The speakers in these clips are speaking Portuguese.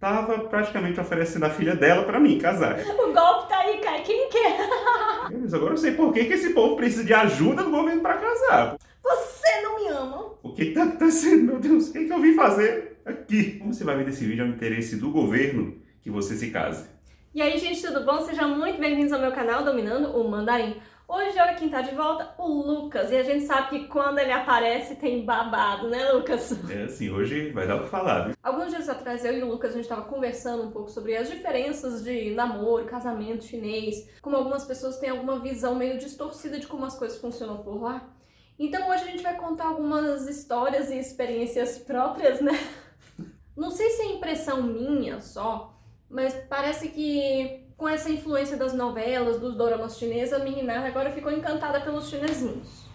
tava praticamente oferecendo a filha dela para mim casar. O golpe tá aí, cara. Quem quer? Mas agora eu sei por que esse povo precisa de ajuda do governo para casar. Você não me ama? O que tá acontecendo, meu Deus? O que eu vim fazer aqui? Como você vai ver nesse vídeo, é o interesse do governo que você se case. E aí, gente, tudo bom? Sejam muito bem-vindos ao meu canal Dominando o Mandarim. Hoje, olha quem tá de volta, o Lucas. E a gente sabe que quando ele aparece tem babado, né, Lucas? É assim, hoje vai dar o que falar, viu? Alguns dias atrás, eu e o Lucas, a gente tava conversando um pouco sobre as diferenças de namoro, casamento chinês, como algumas pessoas têm alguma visão meio distorcida de como as coisas funcionam por lá. Então hoje a gente vai contar algumas histórias e experiências próprias, né? Não sei se é impressão minha só, mas parece que com essa influência das novelas, dos doramas chineses, a menina agora ficou encantada pelos chinesinhos.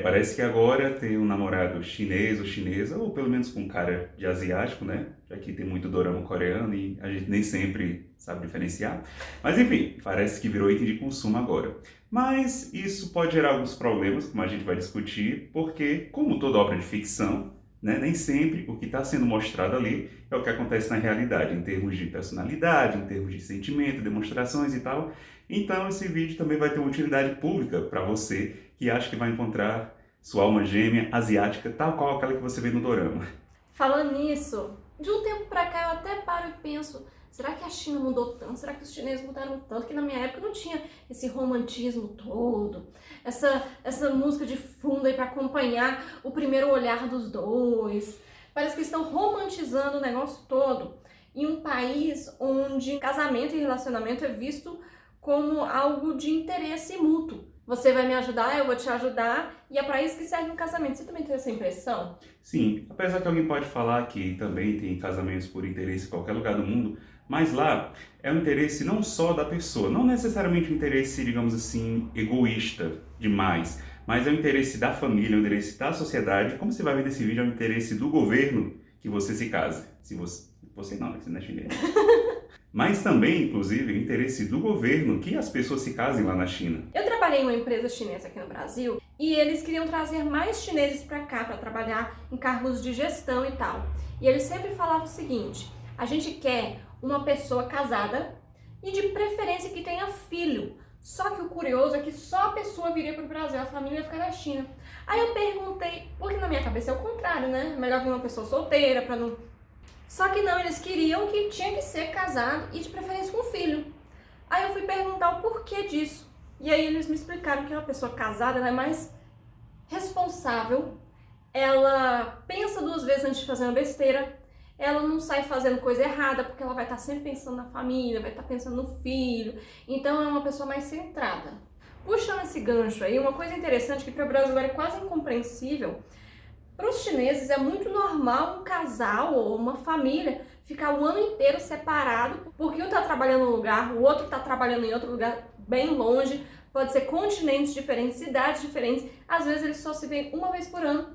Parece que agora tem um namorado chinês ou chinesa, ou pelo menos com cara de asiático, né? Já que tem muito dorama coreano e a gente nem sempre sabe diferenciar. Mas enfim, parece que virou item de consumo agora. Mas isso pode gerar alguns problemas, como a gente vai discutir, porque, como toda obra de ficção, né, nem sempre o que está sendo mostrado ali é o que acontece na realidade, em termos de personalidade, em termos de sentimento, demonstrações e tal. Então esse vídeo também vai ter uma utilidade pública para você que acha que vai encontrar sua alma gêmea asiática tal qual aquela que você vê no dorama. Falando nisso, de um tempo pra cá eu até paro e penso, será que a China mudou tanto? Será que os chineses mudaram tanto? Que na minha época não tinha esse romantismo todo, essa música de fundo aí pra acompanhar o primeiro olhar dos dois. Parece que estão romantizando o negócio todo em um país onde casamento e relacionamento é visto como algo de interesse mútuo. Você vai me ajudar, eu vou te ajudar, e é para isso que serve um casamento. Você também tem essa impressão? Sim, apesar que alguém pode falar que também tem casamentos por interesse em qualquer lugar do mundo, mas lá é um interesse não só da pessoa, não necessariamente um interesse, digamos assim, egoísta demais, mas é um interesse da família, é um interesse da sociedade. Como você vai ver nesse vídeo, é um interesse do governo que você se case. Se você não, né? Você não é chinês. Mas também, inclusive, o interesse do governo que as pessoas se casem lá na China. Eu trabalhei em uma empresa chinesa aqui no Brasil e eles queriam trazer mais chineses para cá para trabalhar em cargos de gestão e tal. E eles sempre falavam o seguinte: a gente quer uma pessoa casada e de preferência que tenha filho. Só que o curioso é que só a pessoa viria para o Brasil, a família ia ficar na China. Aí eu perguntei, porque na minha cabeça é o contrário, né? Melhor vir uma pessoa solteira para não. Só que não, eles queriam que tinha que ser casado e de preferência com filho. Aí eu fui perguntar o porquê disso. E aí eles me explicaram que uma pessoa casada ela é mais responsável, ela pensa duas vezes antes de fazer uma besteira, ela não sai fazendo coisa errada porque ela vai estar sempre pensando na família, vai estar pensando no filho. Então é uma pessoa mais centrada. Puxando esse gancho aí, uma coisa interessante que para o brasileiro é quase incompreensível. Para os chineses é muito normal um casal ou uma família ficar o ano inteiro separado, porque um está trabalhando em um lugar, o outro está trabalhando em outro lugar bem longe, pode ser continentes diferentes, cidades diferentes, às vezes eles só se veem uma vez por ano,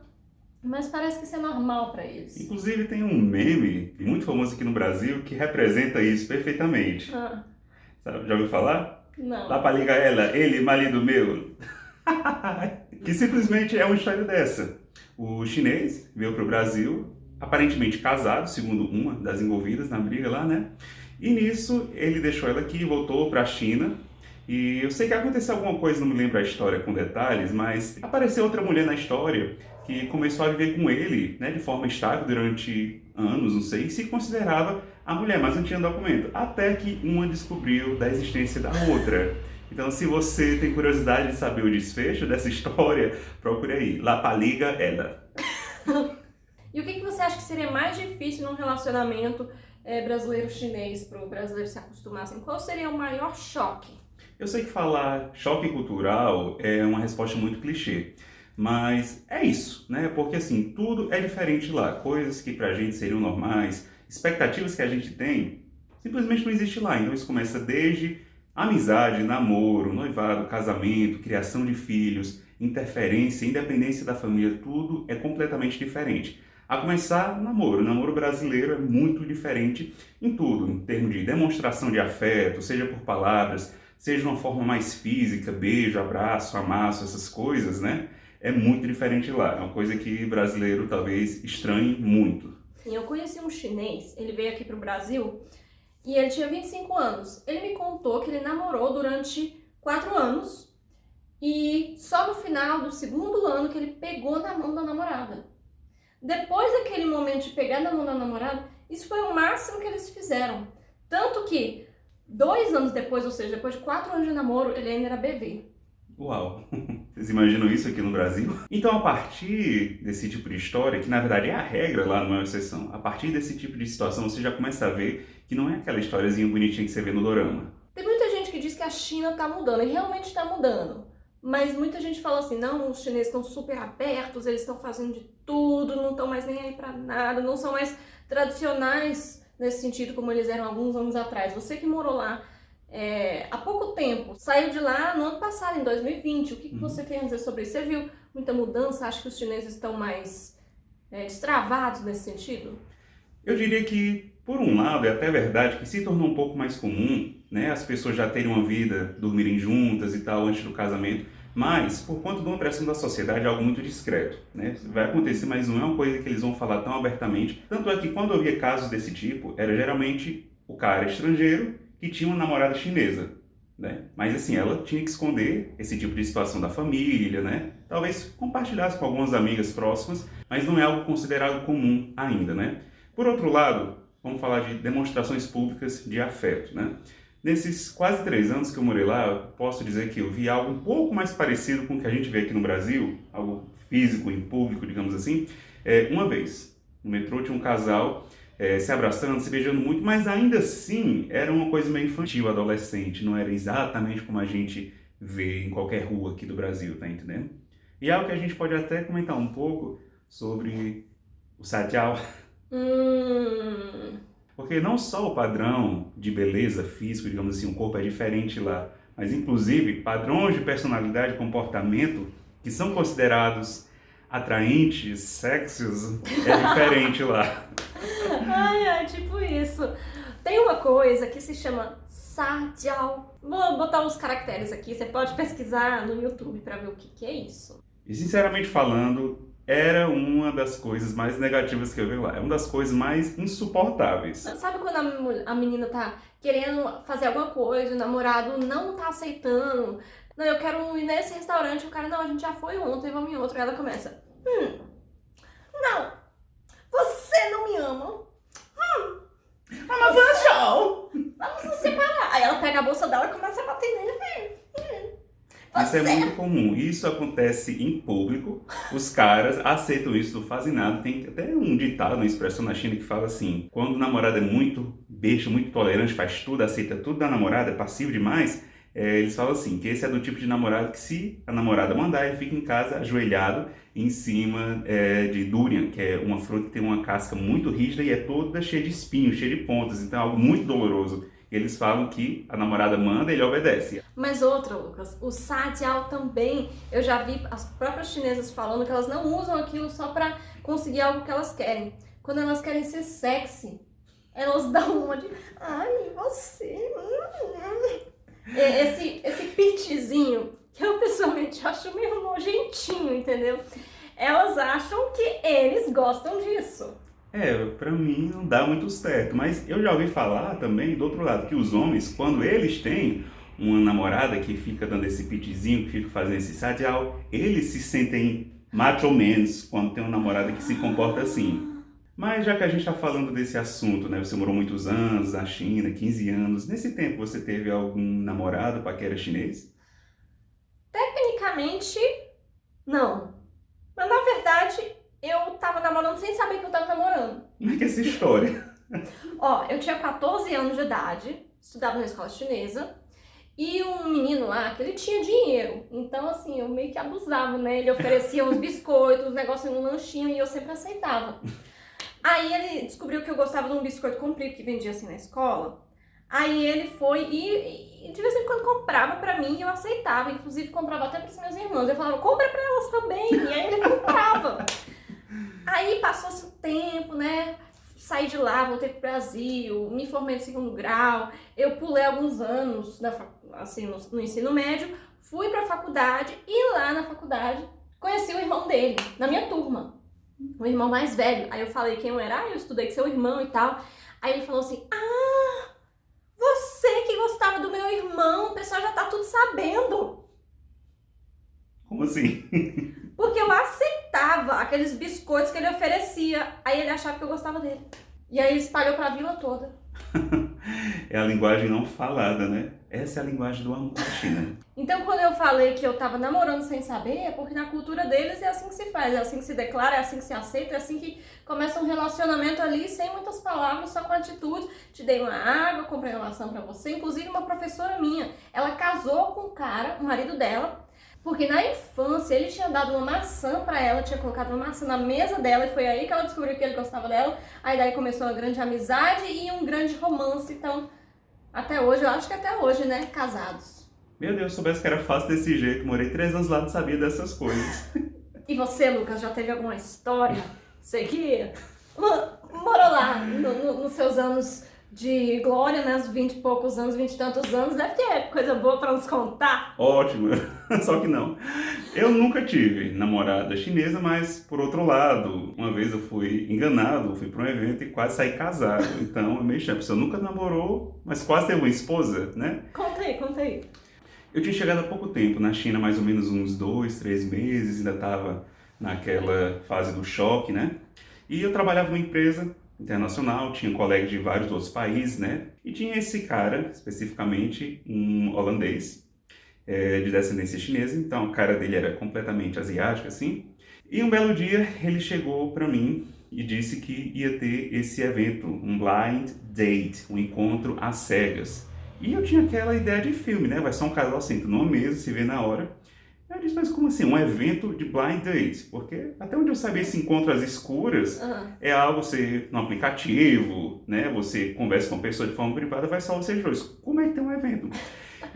mas parece que isso é normal para eles. Inclusive tem um meme muito famoso aqui no Brasil que representa isso perfeitamente. Sabe, já ouviu falar? Não. Lá pra ligar ela, ele, marido meu. Que simplesmente é uma história dessa. O chinês veio para o Brasil, aparentemente casado, segundo uma das envolvidas na briga lá, né? E nisso ele deixou ela aqui, voltou para a China. E eu sei que aconteceu alguma coisa, não me lembro a história com detalhes, mas apareceu outra mulher na história que começou a viver com ele, né, de forma estável durante anos, não sei, e se considerava a mulher, mas não tinha documento. Até que uma descobriu da existência da outra. Então, se você tem curiosidade de saber o desfecho dessa história, procure aí. La Paliga ela. E o que você acha que seria mais difícil num relacionamento brasileiro-chinês para o brasileiro se acostumar? Assim, qual seria o maior choque? Eu sei que falar choque cultural é uma resposta muito clichê, mas é isso, né? Porque assim, tudo é diferente lá. Coisas que pra gente seriam normais, expectativas que a gente tem, simplesmente não existe lá. Então isso começa desde amizade, namoro, noivado, casamento, criação de filhos, interferência, independência da família, tudo é completamente diferente. A começar, namoro. O namoro brasileiro é muito diferente em tudo, em termos de demonstração de afeto, seja por palavras, seja de uma forma mais física, beijo, abraço, amasso, essas coisas, né? É muito diferente lá. É uma coisa que brasileiro talvez estranhe muito. Enfim, eu conheci um chinês, ele veio aqui pro Brasil e ele tinha 25 anos. Ele me contou que ele namorou durante 4 anos e só no final do segundo ano que ele pegou na mão da namorada. Depois daquele momento de pegar na mão da namorada, isso foi o máximo que eles fizeram. Tanto que 2 anos depois, ou seja, depois de 4 anos de namoro, ele ainda era bebê. Uau! Vocês imaginam isso aqui no Brasil? Então, a partir desse tipo de história, que na verdade é a regra lá, não é uma exceção, a partir desse tipo de situação você já começa a ver que não é aquela historiazinha bonitinha que você vê no dorama. Tem muita gente que diz que a China tá mudando, e realmente está mudando. Mas muita gente fala assim, não, os chineses estão super abertos, eles estão fazendo de tudo, não estão mais nem aí pra nada, não são mais tradicionais nesse sentido como eles eram alguns anos atrás. Você que morou lá há pouco tempo, saiu de lá no ano passado, em 2020, o que você tem a dizer sobre isso? Você viu muita mudança? Acha que os chineses estão mais destravados nesse sentido? Eu diria que, por um lado, é até verdade que se tornou um pouco mais comum, né, as pessoas já terem uma vida, dormirem juntas e tal, antes do casamento, mas, por conta de uma pressão da sociedade, é algo muito discreto, né? Vai acontecer, mas não é uma coisa que eles vão falar tão abertamente. Tanto é que, quando eu via casos desse tipo, era geralmente o cara estrangeiro que tinha uma namorada chinesa, né? Mas, assim, ela tinha que esconder esse tipo de situação da família, né? Talvez compartilhasse com algumas amigas próximas, mas não é algo considerado comum ainda, né? Por outro lado, vamos falar de demonstrações públicas de afeto, né? Nesses quase 3 anos que eu morei lá, eu posso dizer que eu vi algo um pouco mais parecido com o que a gente vê aqui no Brasil, algo físico, em público, digamos assim. Uma vez, no metrô tinha um casal se abraçando, se beijando muito, mas ainda assim era uma coisa meio infantil, adolescente, não era exatamente como a gente vê em qualquer rua aqui do Brasil, tá entendendo? E é algo que a gente pode até comentar um pouco sobre o sajiao. Porque não só o padrão de beleza físico, digamos assim, o corpo é diferente lá, mas inclusive padrões de personalidade e comportamento que são considerados atraentes, sexys, é diferente lá. Ai, tipo isso. Tem uma coisa que se chama sajiao. Vou botar uns caracteres aqui, você pode pesquisar no YouTube pra ver o que é isso. E sinceramente falando, era uma das coisas mais negativas que eu vi lá. É uma das coisas mais insuportáveis. Sabe quando a menina tá querendo fazer alguma coisa, o namorado não tá aceitando? Não, eu quero ir nesse restaurante, o cara, não, a gente já foi ontem, vamos em outro. E ela começa, não, você não me ama. Mas vamos show! Vamos nos separar. Aí ela pega a bolsa dela e começa a bater nele. Isso é muito comum, isso acontece em público, os caras aceitam isso, não fazem nada. Tem até um ditado, uma expressão na China que fala assim, quando o namorado é muito besta, muito tolerante, faz tudo, aceita tudo da namorada, é passivo demais, eles falam assim, que esse é do tipo de namorado que se a namorada mandar, ele fica em casa ajoelhado em cima de durian, que é uma fruta que tem uma casca muito rígida e é toda cheia de espinhos, cheia de pontas, então é algo muito doloroso. E eles falam que a namorada manda e ele obedece. Mas outra, Lucas, o sajiao também, eu já vi as próprias chinesas falando que elas não usam aquilo só pra conseguir algo que elas querem. Quando elas querem ser sexy, elas dão uma de, ai, você... Esse pitzinho, que eu pessoalmente acho meio nojentinho, entendeu? Elas acham que eles gostam disso. Pra mim não dá muito certo, mas eu já ouvi falar também, do outro lado, que os homens, quando eles têm uma namorada que fica dando esse pitzinho, que fica fazendo esse sajiao, eles se sentem macho menos quando tem uma namorada que se comporta assim. Mas já que a gente está falando desse assunto, né, você morou muitos anos na China, 15 anos, nesse tempo você teve algum namorado paquera chinês? Tecnicamente, não. Mas na verdade... eu tava namorando sem saber que eu tava namorando. Como é que é essa história? Ó, eu tinha 14 anos de idade, estudava na escola chinesa, e um menino lá, que ele tinha dinheiro. Então, assim, eu meio que abusava, né? Ele oferecia uns biscoitos, uns negocinhos no lanchinho, e eu sempre aceitava. Aí ele descobriu que eu gostava de um biscoito comprido que vendia assim na escola. Aí ele foi e de vez em quando comprava pra mim e eu aceitava. Inclusive comprava até pros meus irmãos. Eu falava, compra pra elas também. E aí ele comprava. Aí passou-se o tempo, né? Saí de lá, voltei pro Brasil, me formei no 2º grau. Eu pulei alguns anos assim, no ensino médio, fui pra faculdade e lá na faculdade conheci o irmão dele, na minha turma. o irmão mais velho. Aí eu falei quem eu era, eu estudei com seu irmão e tal. Aí ele falou assim, ah, você que gostava do meu irmão, o pessoal já tá tudo sabendo. Como assim? Porque eu aceitava aqueles biscoitos que ele oferecia. Aí ele achava que eu gostava dele. E aí ele espalhou pra vila toda. É a linguagem não falada, né? Essa é a linguagem do amor da China. Então quando eu falei que eu tava namorando sem saber, é porque na cultura deles é assim que se faz, é assim que se declara, é assim que se aceita, é assim que começa um relacionamento ali sem muitas palavras, só com atitude. Te dei uma água, comprei uma maçã pra você. Inclusive uma professora minha, ela casou com um cara, o marido dela, porque na infância ele tinha dado uma maçã pra ela, tinha colocado uma maçã na mesa dela e foi aí que ela descobriu que ele gostava dela. Aí daí começou uma grande amizade e um grande romance. Então, até hoje, eu acho que até hoje, né, casados. Meu Deus, soubesse que era fácil desse jeito. Morei 3 anos lá e não sabia dessas coisas. E você, Lucas, já teve alguma história? Sei que morou lá nos seus anos de glória, né, uns 20 e poucos anos, 20 e tantos anos, deve ter coisa boa pra nos contar. Ótimo, só que não. Eu nunca tive namorada chinesa, mas por outro lado, uma vez eu fui enganado, fui para um evento e quase saí casado. Então é meio chato. A pessoa nunca namorou, mas quase teve uma esposa, né? Conta aí. Eu tinha chegado há pouco tempo na China, mais ou menos uns 2, 3 meses, ainda estava naquela fase do choque, né? E eu trabalhava numa empresa internacional, tinha colegas de vários outros países, né? E tinha esse cara, especificamente um holandês, de descendência chinesa, então a cara dele era completamente asiática, assim. E um belo dia ele chegou para mim e disse que ia ter esse evento, um blind date, um encontro às cegas. E eu tinha aquela ideia de filme, né? Vai ser um casal senta numa mesa, se vê na hora. Eu disse, mas como assim? Um evento de blind date? Porque até onde eu sabia, esse encontro às escuras é algo você no aplicativo, né? Você conversa com a pessoa de forma privada, vai só vocês dois. Como é que tem um evento?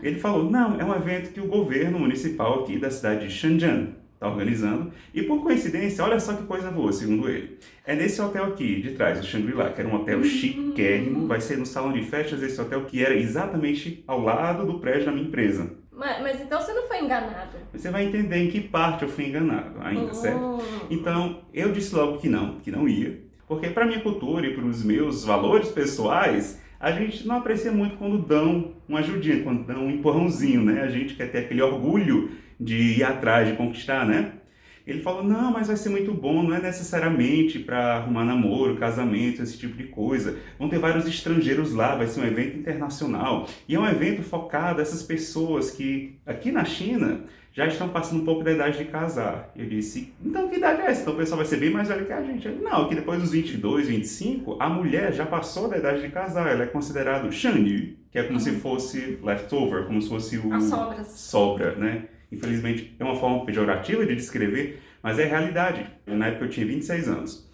Ele falou, não, é um evento que o governo municipal aqui da cidade de Shenzhen está organizando. E por coincidência, olha só que coisa boa, segundo ele. É nesse hotel aqui de trás, o Shangri-La, que era um hotel chiquérrimo, vai ser no salão de festas desse hotel que era exatamente ao lado do prédio da minha empresa. Mas então você não foi enganado? Você vai entender em que parte eu fui enganado ainda, certo? Então, eu disse logo que não ia, porque para minha cultura e para os meus valores pessoais, a gente não aprecia muito quando dão uma ajudinha, quando dão um empurrãozinho, né? A gente quer ter aquele orgulho de ir atrás, de conquistar, né? Ele falou, não, mas vai ser muito bom, não é necessariamente para arrumar namoro, casamento, esse tipo de coisa. Vão ter vários estrangeiros lá, vai ser um evento internacional. E é um evento focado nessas pessoas que, aqui na China, já estão passando um pouco da idade de casar. Eu disse, então que idade é essa? Então o pessoal vai ser bem mais velho que a gente. Ele, não, que depois dos 22, 25, a mulher já passou da idade de casar. Ela é considerada Shanyu, que é como se fosse leftover, como se fosse o... As sobras. Sobra, né? Infelizmente, é uma forma pejorativa de descrever, mas é a realidade. Na época eu tinha 26 anos.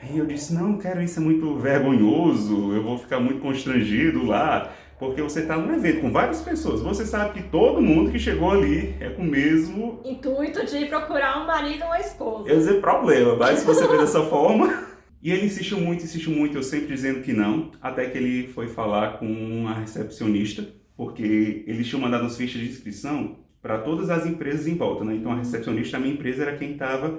Aí eu disse, não quero, isso é muito vergonhoso, eu vou ficar muito constrangido lá, porque você está num evento com várias pessoas. Você sabe que todo mundo que chegou ali é com o mesmo... intuito de procurar um marido ou uma esposa. Eu dizer problema, mas se você vê dessa forma... E ele insistiu muito, eu sempre dizendo que não, até que ele foi falar com a recepcionista, porque eles tinham mandado as fichas de inscrição para todas as empresas em volta, né? Então a recepcionista da minha empresa era quem estava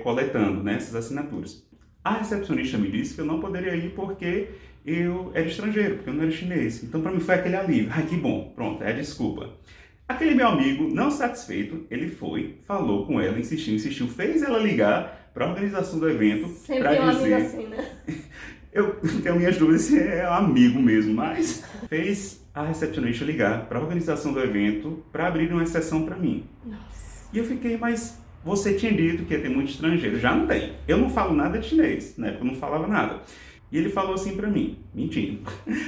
coletando, né, essas assinaturas. A recepcionista me disse que eu não poderia ir porque eu era estrangeiro, porque eu não era chinês. Então para mim foi aquele alívio. Ai, que bom, pronto, é a desculpa. Aquele meu amigo, não satisfeito, ele foi, falou com ela, insistiu, fez ela ligar para a organização do evento. Sempre um amigo assim, né? Eu tenho minhas dúvidas se é amigo mesmo, mas fez a recepcionista ligar para a organização do evento para abrir uma exceção para mim. Nossa. E eu fiquei, mas você tinha dito que ia ter muito estrangeiro. Já não tem. Eu não falo nada de chinês, né? Eu não falava nada. E ele falou assim para mim, mentindo.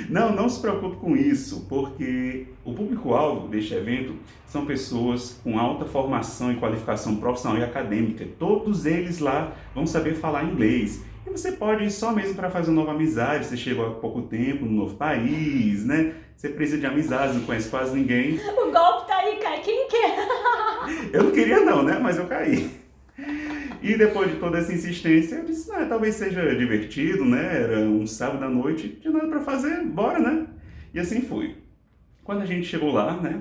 Não se preocupe com isso, porque o público-alvo deste evento são pessoas com alta formação e qualificação profissional e acadêmica. Todos eles lá vão saber falar inglês. E você pode ir só mesmo para fazer uma nova amizade, você chegou há pouco tempo no novo país, né? Você precisa de amizades, não conhece quase ninguém. O golpe tá aí, cai quem quer. Eu não queria não, né? Mas eu caí. E depois de toda essa insistência, eu disse, talvez seja divertido, né? Era um sábado à noite, não tinha nada para fazer, bora, né? E assim foi. Quando a gente chegou lá, né?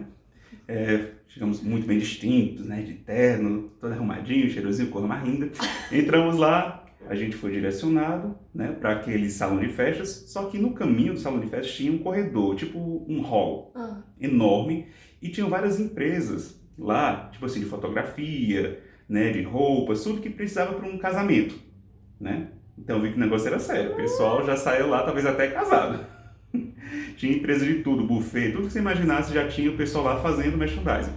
Chegamos muito bem distintos, né? De terno, todo arrumadinho, cheirosinho, cor mais linda. Entramos lá, a gente foi direcionado, né, para aquele salão de festas, só que no caminho do salão de festas tinha um corredor, tipo um hall enorme, e tinham várias empresas lá, tipo assim, de fotografia, né, de roupas, tudo que precisava para um casamento, né? Então eu vi que o negócio era sério, o pessoal já saiu lá, talvez até casado. Tinha empresa de tudo, buffet, tudo que você imaginasse já tinha o pessoal lá fazendo merchandising.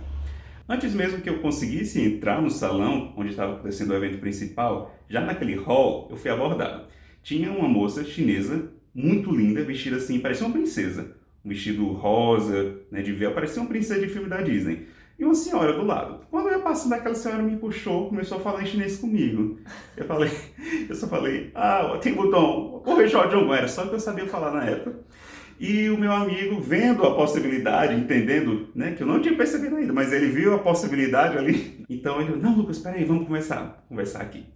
Antes mesmo que eu conseguisse entrar no salão, onde estava acontecendo o evento principal, já naquele hall, eu fui abordado. Tinha uma moça chinesa, muito linda, vestida assim, parecia uma princesa. Um vestido rosa, né, de véu, parecia uma princesa de filme da Disney. E uma senhora do lado. Quando eu ia passando, aquela senhora me puxou, começou a falar em chinês comigo. Eu só falei, tem botão, era só que eu sabia falar na época. E o meu amigo, vendo a possibilidade, entendendo, né, que eu não tinha percebido ainda, mas ele viu a possibilidade ali. Então ele, não, Lucas, peraí, vamos conversar aqui.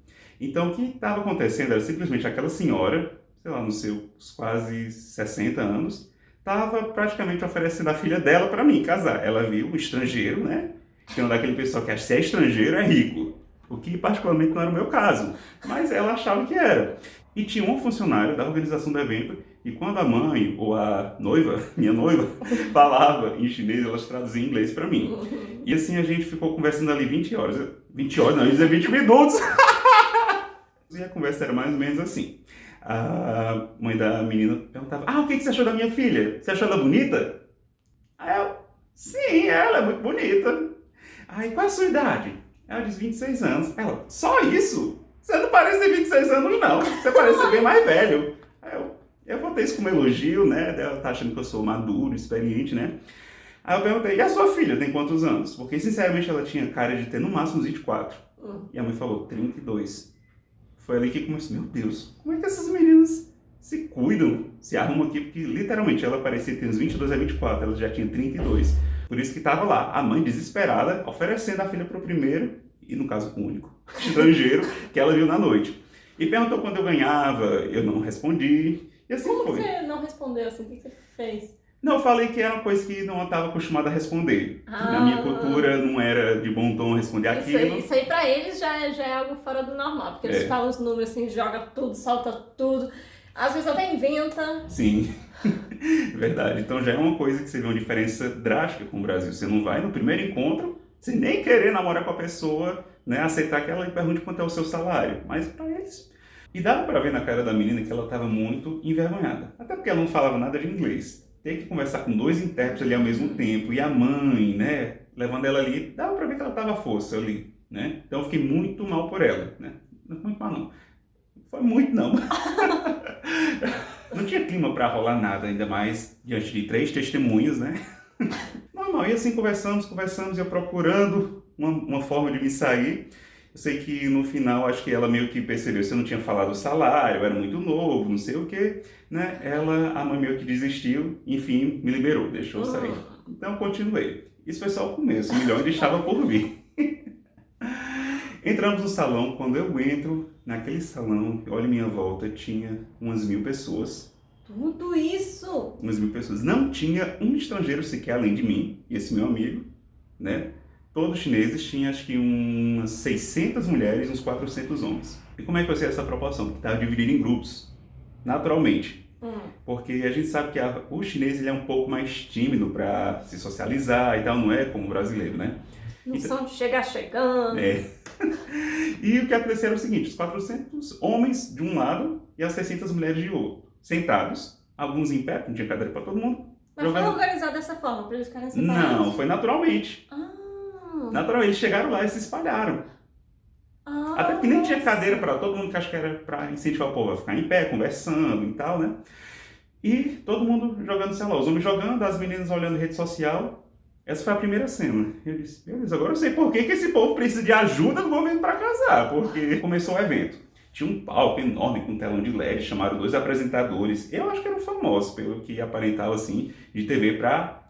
Então o que estava acontecendo era simplesmente aquela senhora, sei lá, nos seus quase 60 anos, estava praticamente oferecendo a filha dela para mim casar. Ela viu um estrangeiro, né, que é um daquele pessoal que acha que se é estrangeiro é rico, o que particularmente não era o meu caso, mas ela achava que era. E tinha um funcionário da organização do evento, e quando a mãe ou a noiva, minha noiva, falava em chinês, elas traduziam em inglês para mim. E assim a gente ficou conversando ali 20 horas. 20 horas não, ia dizer 20 minutos. E a conversa era mais ou menos assim. A mãe da menina perguntava, o que você achou da minha filha? Você achou ela bonita? Aí eu, sim, ela é muito bonita. Aí, qual é a sua idade? Ela diz 26 anos. Ela, só isso? Você não parece ter 26 anos, não. Você parece ser bem mais velho. Aí eu botei isso como elogio, né? Ela tá achando que eu sou maduro, experiente, né? Aí eu perguntei, e a sua filha tem quantos anos? Porque, sinceramente, ela tinha cara de ter no máximo uns 24. E a mãe falou, 32. Foi ali que começou, meu Deus, como é que essas meninas se cuidam, se arrumam aqui? Porque, literalmente, ela parecia ter uns 22 a 24, ela já tinha 32. Por isso que tava lá, a mãe desesperada, oferecendo a filha pro primeiro, e no caso, o único estrangeiro que ela viu na noite. E perguntou quando eu ganhava, eu não respondi, e assim Como foi. você não respondeu assim? O que você fez? Não, eu falei que era uma coisa que não estava acostumada a responder. Na minha cultura não era de bom tom responder aquilo. Isso aí pra eles já é algo fora do normal, porque eles falam os números assim, joga tudo, solta tudo, às vezes até inventa. Sim, verdade. Então já é uma coisa que você vê uma diferença drástica com o Brasil. Você não vai no primeiro encontro, sem nem querer namorar com a pessoa, né, aceitar que ela lhe pergunte quanto é o seu salário. Mas para eles... E dava para ver na cara da menina que ela estava muito envergonhada. Até porque ela não falava nada de inglês. Ter que conversar com dois intérpretes ali ao mesmo tempo, e a mãe, né, levando ela ali, dava para ver que ela estava força ali, né? Então eu fiquei muito mal por ela, né? Não foi muito mal, não. Foi muito, não. Não tinha clima para rolar nada, ainda mais diante de 3 testemunhas, né? Normal, e assim conversamos, e eu procurando uma forma de me sair. Eu sei que no final, acho que ela meio que percebeu se eu não tinha falado o salário, eu era muito novo, não sei o quê, né? A mãe meio que desistiu, enfim, me liberou, deixou eu sair. Então, continuei. Isso foi só o começo, o melhor ainda estava por vir. Entramos no salão, quando eu entro naquele salão, olho em minha volta, tinha umas 1000 pessoas. Tudo isso? Umas 1000 pessoas. Não tinha um estrangeiro sequer além de mim, e esse meu amigo, né? Todos os chineses tinham, acho que umas 600 mulheres e uns 400 homens. E como é que vai ser essa proporção? Porque estava dividido em grupos, naturalmente. Porque a gente sabe que o chinês ele é um pouco mais tímido para se socializar e tal, não é como o brasileiro, né? Não são de chegar chegando. E o que aconteceu era o seguinte, os 400 homens de um lado e as 600 mulheres de outro, sentados, alguns em pé, não tinha cadeira para todo mundo. Mas foi organizado dessa forma, para eles ficarem separados? Não, foi naturalmente. Naturalmente, eles chegaram lá e se espalharam. Até porque nem tinha cadeira para todo mundo, que acho que era para incentivar o povo a ficar em pé, conversando e tal, né? E todo mundo jogando celular. Os homens jogando, as meninas olhando rede social. Essa foi a primeira cena. Eu disse, beleza, agora eu sei por que esse povo precisa de ajuda do governo para casar. Porque começou o evento. Tinha um palco enorme com telão de LED, chamaram 2 apresentadores. Eu acho que eram famosos, pelo que aparentava assim, de TV para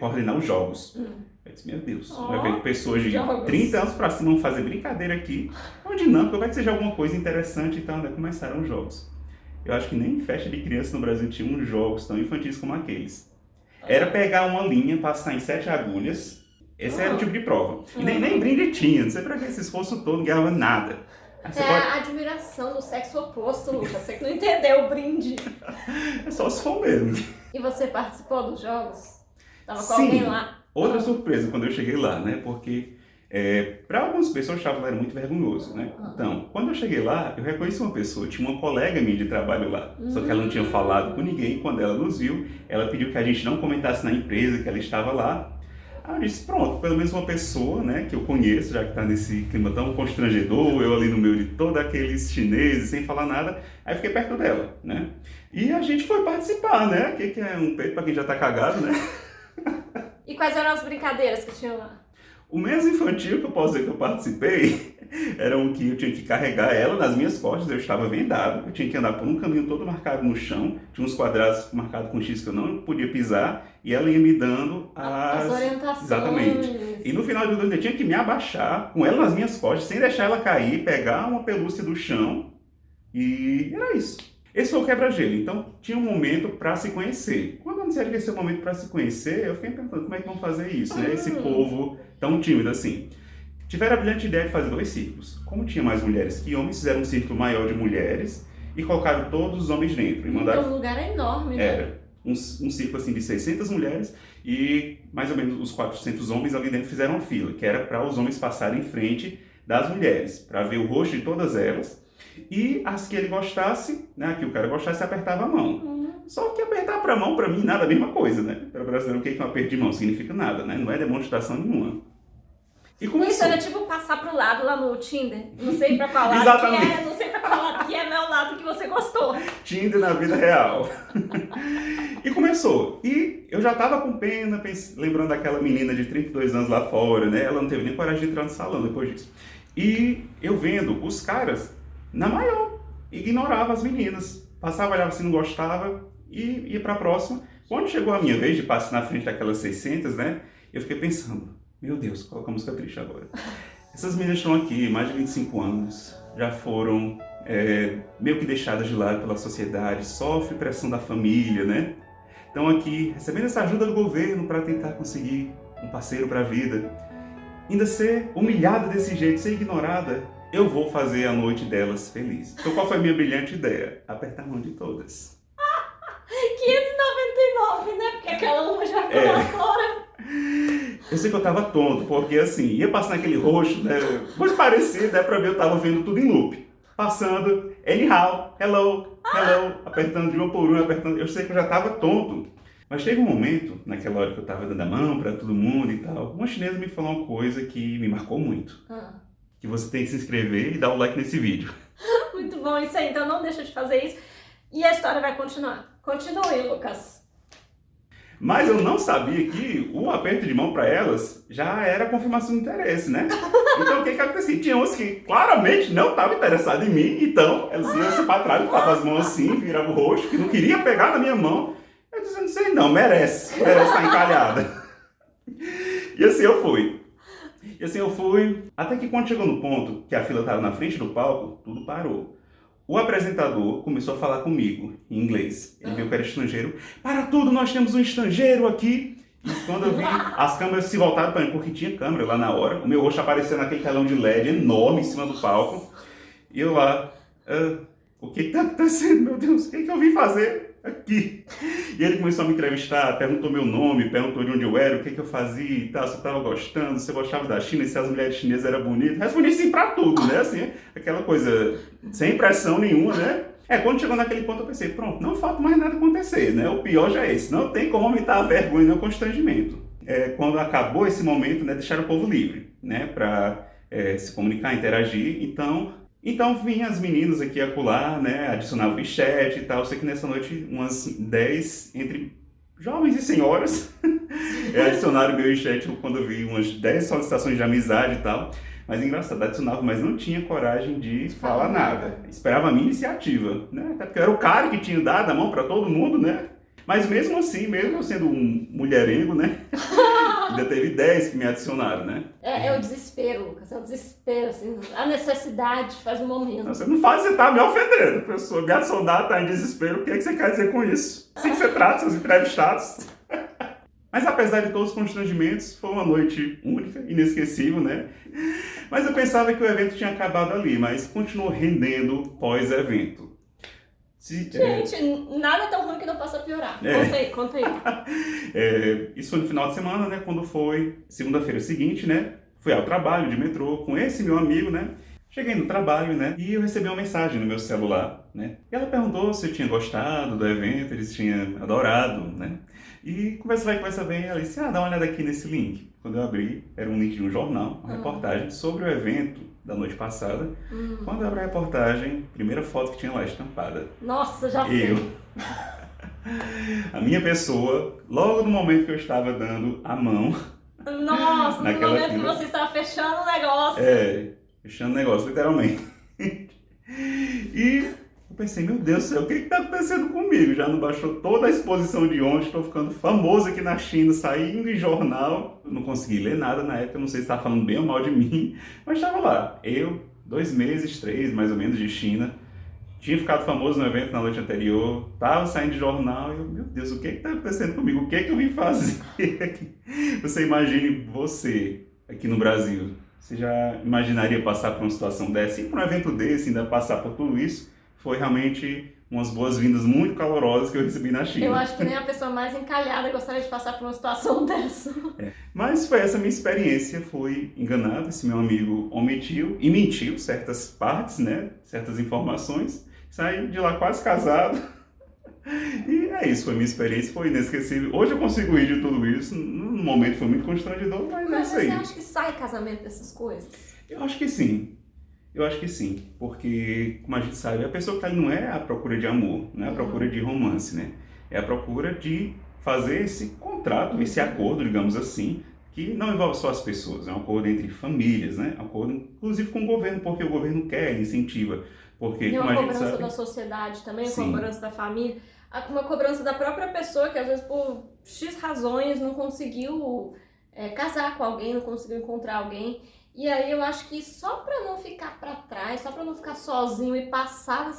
coordenar os jogos. Eu disse, meu Deus, vai ver pessoas de 30 anos pra cima vão fazer brincadeira aqui. Uma dinâmica, vai que seja alguma coisa interessante e tal, né? Começaram os jogos. Eu acho que nem em festa de criança no Brasil tinha uns jogos tão infantis como aqueles. Era pegar uma linha, passar em 7 agulhas, Esse era o tipo de prova. E nem brinde tinha, não sei pra que esse esforço todo, não ganhava nada. A admiração do sexo oposto, Lucas. Você que não entendeu o brinde. É só se for mesmo. E você participou dos jogos? Tava com Sim. alguém lá? Outra surpresa quando eu cheguei lá, né? Porque para algumas pessoas eu achava que ela era muito vergonhoso, né? Então, quando eu cheguei lá, eu reconheci uma pessoa, tinha uma colega minha de trabalho lá. Só que ela não tinha falado com ninguém. Quando ela nos viu, ela pediu que a gente não comentasse na empresa que ela estava lá. Aí eu disse, pronto, pelo menos uma pessoa, né, que eu conheço, já que tá nesse clima tão constrangedor, eu ali no meio de todos aqueles chineses, sem falar nada, aí fiquei perto dela, né? E a gente foi participar, né? O que é um peito pra quem já tá cagado, né? E quais eram as brincadeiras que tinham lá? O menos infantil que eu posso dizer que eu participei era um que eu tinha que carregar ela nas minhas costas, eu estava vendado, eu tinha que andar por um caminho todo marcado no chão, tinha uns quadrados marcados com X que eu não podia pisar, e ela ia me dando as orientações. Exatamente. E no final de tudo eu tinha que me abaixar com ela nas minhas costas, sem deixar ela cair, pegar uma pelúcia do chão, e era isso. Esse foi o quebra-gelo, então tinha um momento para se conhecer. Quando eu disseram que esse é o momento para se conhecer, eu fiquei pensando como é que vão fazer isso, né? Esse povo tão tímido assim. Tiveram a brilhante ideia de fazer 2 círculos. Como tinha mais mulheres que homens, fizeram um círculo maior de mulheres e colocaram todos os homens dentro. E mandaram... Então o lugar é enorme, né? Era um círculo assim de 600 mulheres e mais ou menos os 400 homens ali dentro fizeram uma fila, que era para os homens passarem em frente das mulheres, para ver o rosto de todas elas. E as que ele gostasse, né, que o cara gostasse, apertava a mão. Só que apertar pra mão, pra mim, nada a mesma coisa, né? Para o brasileiro, o que é um aperto de mão? Significa nada, né? Não é demonstração nenhuma. E começou. Isso era tipo passar pro lado lá no Tinder. Não sei pra qual lado Exatamente. que é, não sei pra qual lado que é, meu lado que você gostou. Tinder na vida real. E começou. E eu já tava com pena, lembrando daquela menina de 32 anos lá fora, né? Ela não teve nem coragem de entrar no salão depois disso. E eu vendo os caras na maior, ignorava as meninas, passava, olhava se não gostava e ia para a próxima. Quando chegou a minha vez de passar na frente daquelas 600, né, eu fiquei pensando, meu Deus, coloca a música triste agora. Essas meninas estão aqui, mais de 25 anos, já foram meio que deixadas de lado pela sociedade, sofrem pressão da família, né? Estão aqui recebendo essa ajuda do governo para tentar conseguir um parceiro para a vida. Ainda ser humilhada desse jeito, ser ignorada, eu vou fazer a noite delas feliz. Então qual foi a minha brilhante ideia? Apertar a mão de todas. 599, né? Porque aquela uma já ficou lá fora. Eu sei que eu tava tonto, porque assim, ia passar naquele roxo, né? Muito parecido, né? Pra mim eu tava vendo tudo em loop. Passando, anyhow, hello, hello, apertando de uma por uma, apertando. Eu sei que eu já tava tonto. Mas teve um momento, naquela hora que eu tava dando a mão pra todo mundo e tal, uma chinesa me falou uma coisa que me marcou muito. Que você tem que se inscrever e dar o like nesse vídeo. Muito bom isso aí, então não deixa de fazer isso. E a história vai continuar. Continue, Lucas. Mas eu não sabia que o aperto de mão para elas já era confirmação de interesse, né? Então o que acontecia? Tinha uns que claramente não estavam interessados em mim, então elas iam se para trás, botavam as mãos assim, viravam o rosto, que não queria pegar na minha mão. Eu disse, não sei não, merece estar encalhada. E assim eu fui. Até que quando chegou no ponto que a fila estava na frente do palco, tudo parou. O apresentador começou a falar comigo em inglês. Ele viu que era estrangeiro. Para tudo, nós temos um estrangeiro aqui. E quando eu vi, as câmeras se voltaram para mim, porque tinha câmera lá na hora. O meu rosto apareceu naquele telão de LED enorme em cima do palco. E eu lá, o que está acontecendo, meu Deus? O que eu vim fazer aqui? E ele começou a me entrevistar, perguntou meu nome, perguntou de onde eu era, o que eu fazia e tal, se eu estava gostando, se eu gostava da China, se as mulheres chinesas eram bonitas. Respondi sim pra tudo, né? Assim, aquela coisa sem pressão nenhuma, né? Quando chegou naquele ponto eu pensei, pronto, não falta mais nada acontecer, né? O pior já é esse, não tem como aumentar a vergonha nem o constrangimento. Quando acabou esse momento, né, deixaram o povo livre, né? Pra se comunicar, interagir, Então vinham as meninas aqui e acolá, né, adicionava o chat e tal. Eu sei que nessa noite umas 10, entre jovens e senhoras, adicionaram o meu chat quando eu vi umas 10 solicitações de amizade e tal. Mas engraçado, adicionava, mas não tinha coragem de falar nada. Esperava a minha iniciativa, né, até porque eu era o cara que tinha dado a mão para todo mundo, né. Mas mesmo assim, mesmo eu sendo um mulherengo, né, ainda teve 10 que me adicionaram, né? É o desespero, Lucas, é o desespero, assim, a necessidade faz um momento. Não, você não faz, você tá me ofendendo, pessoa. Me adicionar, tá em desespero, o que é que você quer dizer com isso? Assim que você trata seus entrevistados. Mas apesar de todos os constrangimentos, foi uma noite única, inesquecível, né? Mas eu pensava que o evento tinha acabado ali, mas continuou rendendo pós-evento. Gente, nada tão ruim que não possa piorar. Conta aí. Isso foi no final de semana, né? Quando foi segunda-feira seguinte, né? Fui ao trabalho de metrô com esse meu amigo, né? Cheguei no trabalho, né? E eu recebi uma mensagem no meu celular, né? E ela perguntou se eu tinha gostado do evento, eles tinham adorado, né? E conversa vai, conversa bem. Ela disse, dá uma olhada aqui nesse link. Quando eu abri, era um link de um jornal, uma reportagem sobre o evento da noite passada. Quando eu abri a reportagem, primeira foto que tinha lá estampada. Nossa, já sei. A minha pessoa, logo no momento que eu estava dando a mão. Nossa, no momento que você estava fechando o negócio. Fechando o negócio, literalmente. E eu pensei, meu Deus do céu, o que está acontecendo comigo? Já não baixou toda a exposição de ontem, estou ficando famoso aqui na China, saindo em jornal. Eu não consegui ler nada na época, não sei se estava falando bem ou mal de mim, mas estava lá. Eu, 2 meses, 3 mais ou menos de China, tinha ficado famoso no evento na noite anterior, estava saindo de jornal e eu, meu Deus, o que está acontecendo comigo? O que eu vim fazer aqui? Você imagine você aqui no Brasil. Você já imaginaria passar por uma situação dessa? E para um evento desse, ainda passar por tudo isso, foi realmente umas boas-vindas muito calorosas que eu recebi na China. Eu acho que nem a pessoa mais encalhada gostaria de passar por uma situação dessa. Mas foi essa minha experiência, foi enganado, esse meu amigo omitiu e mentiu certas partes, né? Certas informações. Saí de lá quase casado. E é isso, foi minha experiência, foi inesquecível. Hoje eu consigo rir de tudo isso, no momento foi muito constrangedor, mas é isso aí. Mas você acha que sai casamento dessas coisas? Eu acho que sim. Eu acho que sim, porque, como a gente sabe, a pessoa que está ali não é a procura de amor, não é a procura de romance, né? É a procura de fazer esse contrato, esse acordo, digamos assim, que não envolve só as pessoas, é um acordo entre famílias, né? Um acordo, inclusive, com o governo, porque o governo quer, ele incentiva. Porque, e como uma a gente cobrança sabe, da sociedade também, sim, uma cobrança da família, uma cobrança da própria pessoa que, às vezes, por X razões, não conseguiu casar com alguém, não conseguiu encontrar alguém. E aí eu acho que só para não ficar para trás, só para não ficar sozinho e passar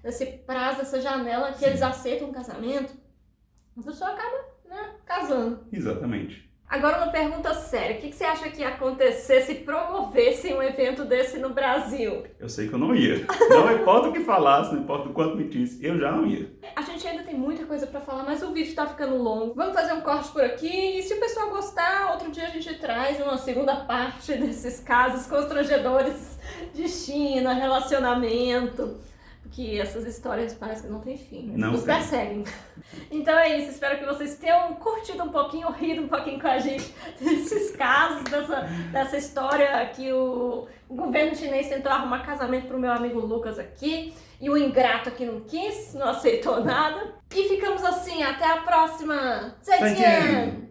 esse prazo, essa janela que eles aceitam um casamento, a pessoa acaba, né, casando. Exatamente. Agora uma pergunta séria, o que você acha que ia acontecer se promovessem um evento desse no Brasil? Eu sei que eu não ia. Não importa o que falasse, não importa o quanto mentisse, eu já não ia. A gente ainda tem muita coisa pra falar, mas o vídeo tá ficando longo. Vamos fazer um corte por aqui e se o pessoal gostar, outro dia a gente traz uma segunda parte desses casos constrangedores de China, relacionamento. Porque essas histórias parecem que não tem fim, né? Nos perseguem. Então é isso, espero que vocês tenham curtido um pouquinho, rido um pouquinho com a gente desses casos, dessa história que o governo chinês tentou arrumar casamento pro meu amigo Lucas aqui, e o ingrato aqui não quis, não aceitou nada. E ficamos assim, até a próxima! 再见!